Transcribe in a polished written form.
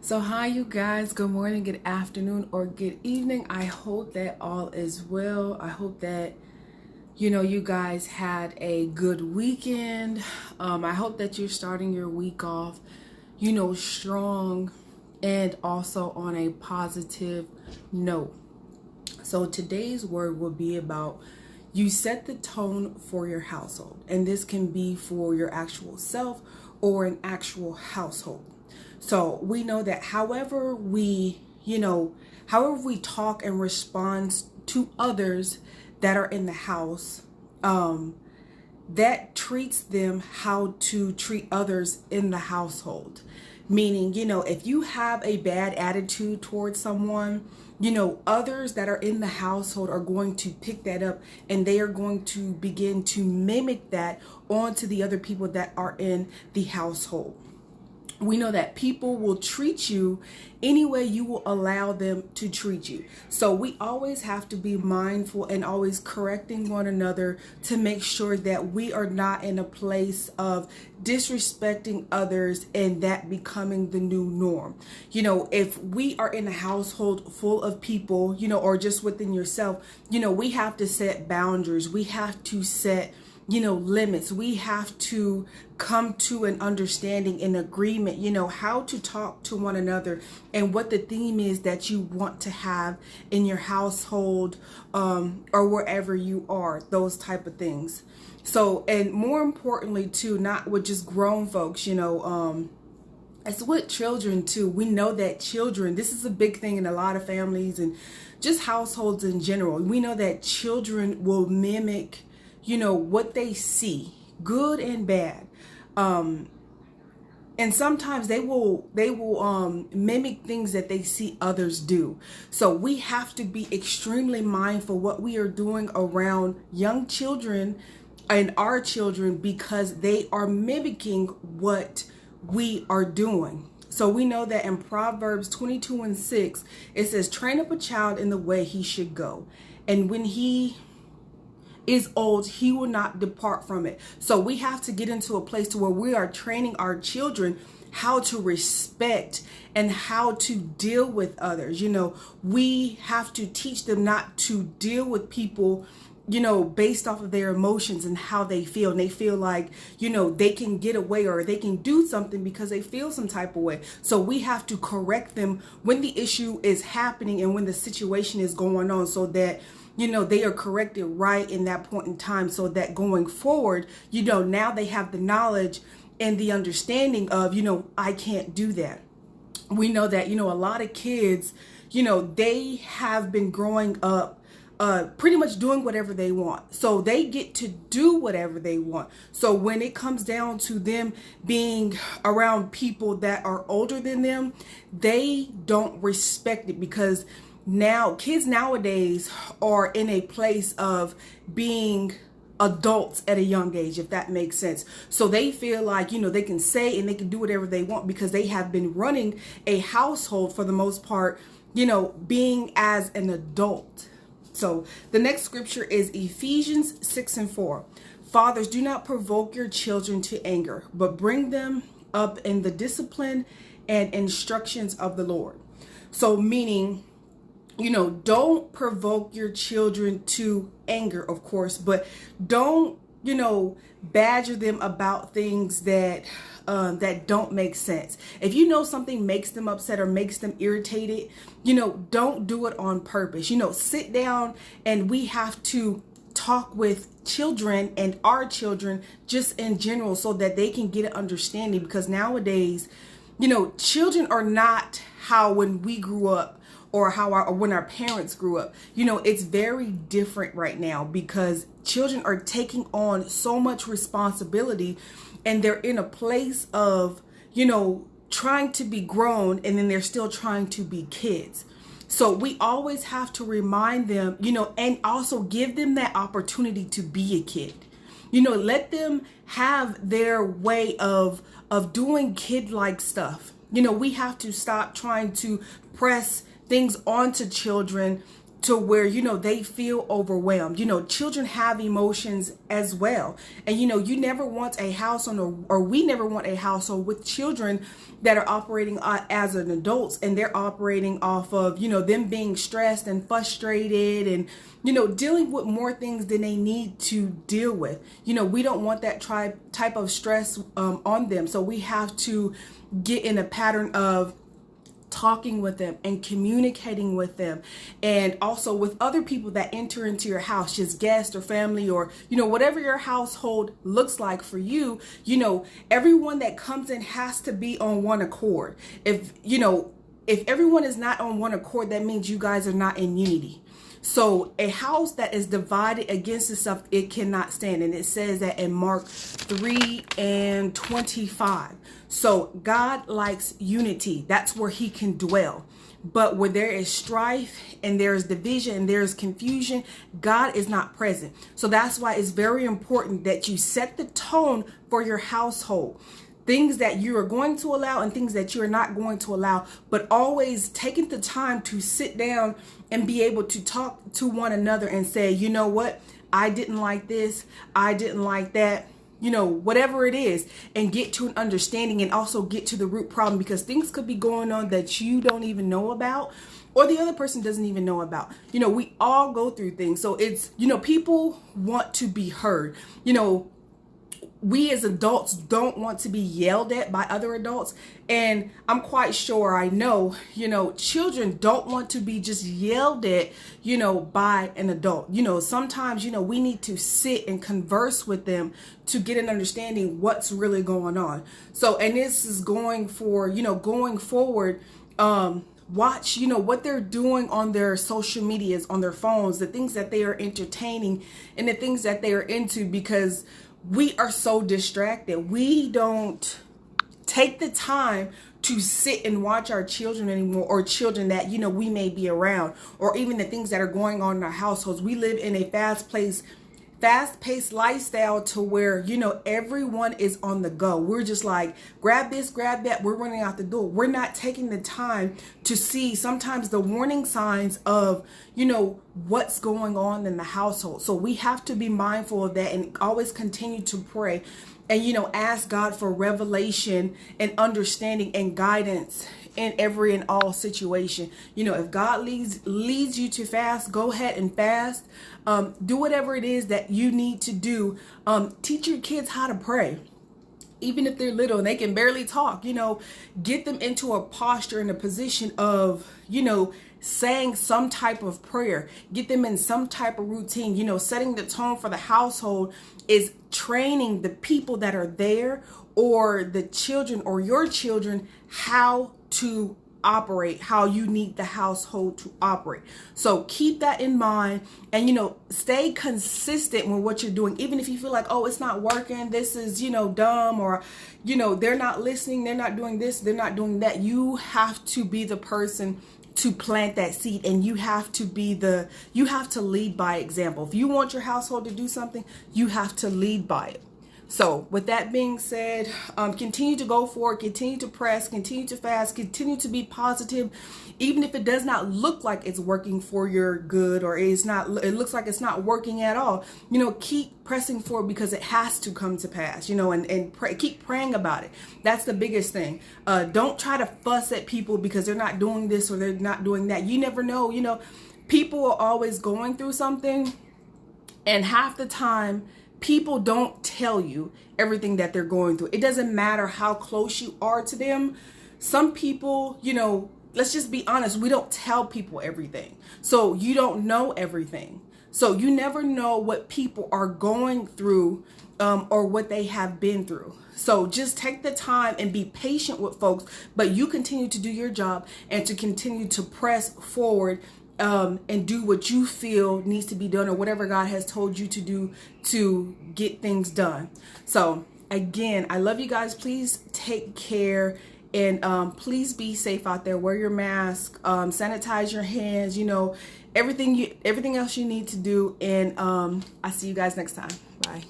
So hi you guys, good morning, good afternoon, or good evening. I hope that all is well. I hope that you guys had a good weekend. I hope that you're starting your week off, strong and also on a positive note. So today's word will be about you set the tone for your household. And this can be for your actual self or an actual household. So we know that however we talk and respond to others that are in the house, that treats them how to treat others in the household. Meaning, if you have a bad attitude towards someone, others that are in the household are going to pick that up and they are going to begin to mimic that onto the other people that are in the household. We know that people will treat you any way you will allow them to treat you. So we always have to be mindful and always correcting one another to make sure that we are not in a place of disrespecting others and that becoming the new norm. If we are in a household full of people, or just within yourself, we have to set boundaries. We have to set limits. We have to come to an understanding and agreement, how to talk to one another and what the theme is that you want to have in your household, or wherever you are, those type of things. So, and more importantly too, not with just grown folks, it's with children too. We know that children, this is a big thing in a lot of families and just households in general. We know that children will mimic what they see, good and bad. And sometimes they will mimic things that they see others do. So we have to be extremely mindful what we are doing around young children and our children, because they are mimicking what we are doing. So we know that in Proverbs 22:6, it says, train up a child in the way he should go, and when he is old, he will not depart from it. So we have to get into a place to where we are training our children how to respect and how to deal with others. We have to teach them not to deal with people based off of their emotions and how they feel. And they feel like, they can get away or they can do something because they feel some type of way. So we have to correct them when the issue is happening and when the situation is going on, so that they are corrected right in that point in time, so that going forward, now they have the knowledge and the understanding of, I can't do that. We know that, a lot of kids, they have been growing up pretty much doing whatever they want. So they get to do whatever they want. So when it comes down to them being around people that are older than them, they don't respect it, because now kids nowadays are in a place of being adults at a young age, if that makes sense. So they feel like, they can say and they can do whatever they want because they have been running a household for the most part, being as an adult. So the next scripture is Ephesians 6:4. Fathers, do not provoke your children to anger, but bring them up in the discipline and instructions of the Lord. So meaning, don't provoke your children to anger, of course, but don't, badger them about things that don't make sense. If something makes them upset or makes them irritated, don't do it on purpose. Sit down, and we have to talk with children and our children just in general, so that they can get an understanding, because nowadays, children are not how when we grew up, or when our parents grew up. It's very different right now, because children are taking on so much responsibility, and they're in a place of, trying to be grown, and then they're still trying to be kids. So we always have to remind them, and also give them that opportunity to be a kid. Let them have their way of doing kid-like stuff. We have to stop trying to press things onto children to where, they feel overwhelmed. Children have emotions as well. And, you never want a household, or we never want a household with children that are operating as an adults, and they're operating off of, them being stressed and frustrated and, dealing with more things than they need to deal with. We don't want that type of stress on them. So we have to get in a pattern of talking with them and communicating with them, and also with other people that enter into your house, just guests or family, or whatever your household looks like for you. Everyone that comes in has to be on one accord. If everyone is not on one accord, that means you guys are not in unity. So a house that is divided against itself, it cannot stand. And it says that in Mark 3:25. So God likes unity. That's where he can dwell. But where there is strife and there is division and there is confusion, God is not present. So that's why it's very important that you set the tone for your household. Things that you are going to allow and things that you are not going to allow, but always taking the time to sit down and be able to talk to one another and say, you know what, I didn't like this, I didn't like that, whatever it is, and get to an understanding and also get to the root problem, because things could be going on that you don't even know about, or the other person doesn't even know about. We all go through things. So it's, people want to be heard. We as adults don't want to be yelled at by other adults. And I'm quite sure, I know, children don't want to be just yelled at, by an adult. Sometimes, we need to sit and converse with them to get an understanding what's really going on. So, and this is going forward, watch, what they're doing on their social medias, on their phones, the things that they are entertaining and the things that they are into, because we are so distracted. We don't take the time to sit and watch our children anymore, or children that, we may be around, or even the things that are going on in our households. We live in a fast-paced lifestyle to where, everyone is on the go. We're just like, grab this, grab that. We're running out the door. We're not taking the time to see sometimes the warning signs of, what's going on in the household. So we have to be mindful of that and always continue to pray and, ask God for revelation and understanding and guidance in every and all situation. If God leads you to fast, go ahead and fast. Do whatever it is that you need to do. Teach your kids how to pray. Even if they're little and they can barely talk, get them into a posture and a position of, saying some type of prayer. Get them in some type of routine. Setting the tone for the household is training the people that are there, or the children or your children, how to operate, how you need the household to operate. So keep that in mind, and stay consistent with what you're doing. Even if you feel like, oh, it's not working, this is dumb, or they're not listening, they're not doing this, they're not doing that. You have to be the person to plant that seed, and you have to lead by example. If you want your household to do something, you have to lead by it. So with that being said, continue to go forward, continue to press, continue to fast, continue to be positive, even if it does not look like it's working for your good, or it looks like it's not working at all. Keep pressing forward, because it has to come to pass, and pray, keep praying about it. That's the biggest thing. Don't try to fuss at people because they're not doing this or they're not doing that. You never know, people are always going through something, and half the time, people don't tell you everything that they're going through. It doesn't matter how close you are to them. Some people, let's just be honest, we don't tell people everything. So you don't know everything. So you never know what people are going through, or what they have been through. So just take the time and be patient with folks, but you continue to do your job and to continue to press forward, and do what you feel needs to be done, or whatever God has told you to do to get things done. So again, I love you guys. Please take care, and please be safe out there. Wear your mask, sanitize your hands, everything else you need to do. And I see you guys next time. Bye.